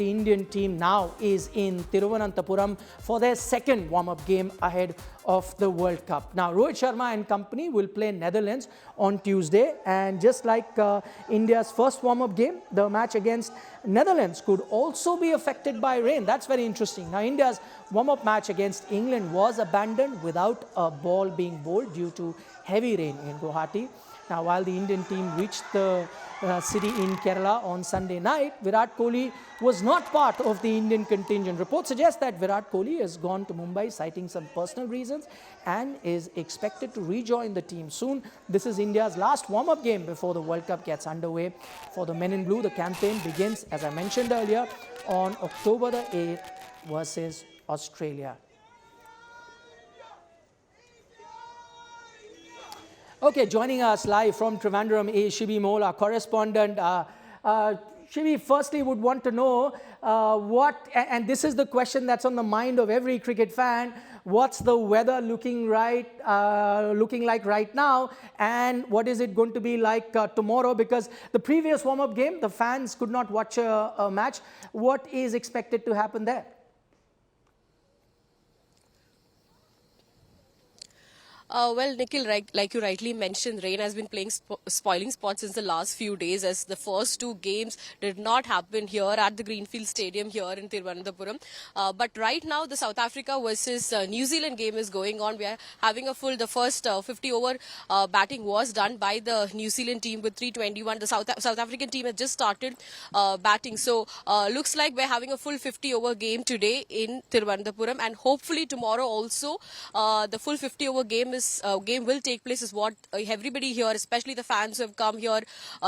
the Indian team now is in Thiruvananthapuram for their second warm-up game ahead of the World Cup. Now, Rohit Sharma and company will play Netherlands on Tuesday, and just like India's first warm-up game, the match against Netherlands could also be affected by rain. That's very interesting. Now, India's warm-up match against England was abandoned without a ball being bowled due to heavy rain in Guwahati. Now, while the Indian team reached the city in Kerala on Sunday night, Virat Kohli was not part of the Indian contingent. Reports suggest that Virat Kohli has gone to Mumbai citing some personal reasons and is expected to rejoin the team soon. This is India's last warm-up game before the World Cup gets underway. For the Men in Blue, the campaign begins, as I mentioned earlier, on October the 8th versus Australia. Okay, joining us live from Trivandrum is Shibi Mole, our correspondent. Shibi, firstly, would want to know and this is the question that's on the mind of every cricket fan, what's the weather looking like right now, and what is it going to be like tomorrow? Because the previous warm-up game, the fans could not watch a match. What is expected to happen there? Well, Nikhil, like you rightly mentioned, rain has been spoiling spots since the last few days, as the first two games did not happen here at the Greenfield Stadium here in Thiruvananthapuram. But right now, the South Africa versus New Zealand game is going on. We are having the first 50-over batting was done by the New Zealand team with 321. The South African team has just started batting. So, looks like we're having a full 50-over game today in Thiruvananthapuram, and hopefully tomorrow also the full 50-over game will take place, is what everybody here, especially the fans who have come here,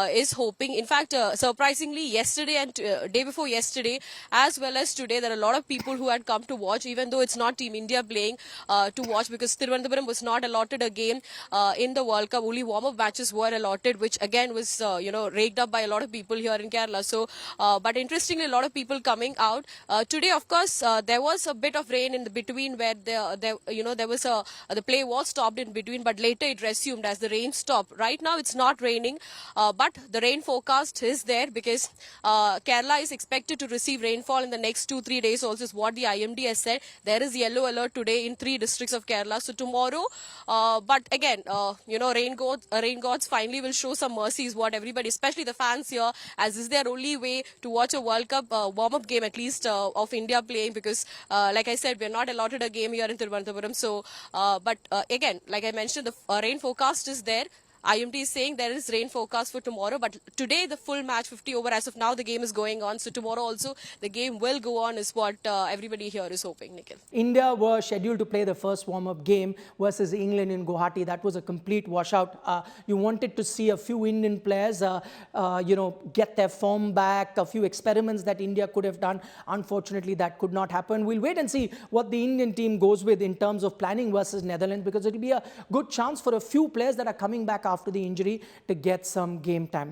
is hoping. In fact, surprisingly, yesterday and day before yesterday, as well as today, there are a lot of people who had come to watch, even though it's not Team India playing, to watch, because Thiruvananthapuram was not allotted a game in the World Cup. Only warm-up matches were allotted, which again was raked up by a lot of people here in Kerala. So, but interestingly, a lot of people coming out today. Of course, there was a bit of rain in the between, where there was the play was stopped in between, but later it resumed as the rain stopped. Right now it's not raining, but the rain forecast is there, because Kerala is expected to receive rainfall in the next 2-3 days also, is what the IMD has said. There is yellow alert today in 3 districts of Kerala. So tomorrow, but again, rain gods finally will show some mercy, is what everybody, especially the fans here, as is their only way to watch a World Cup warm-up game, at least of India playing, because like I said, we're not allotted a game here in Thiruvananthapuram. So, but again, like I mentioned, the rain forecast is there. IMD is saying there is rain forecast for tomorrow, but today the full match 50 over, as of now the game is going on. So tomorrow also the game will go on, is what everybody here is hoping, Nikhil. India were scheduled to play the first warm-up game versus England in Guwahati. That was a complete washout. You wanted to see a few Indian players, get their form back, a few experiments that India could have done. Unfortunately, that could not happen. We'll wait and see what the Indian team goes with in terms of planning versus Netherlands, because it will be a good chance for a few players that are coming back after the injury to get some game time.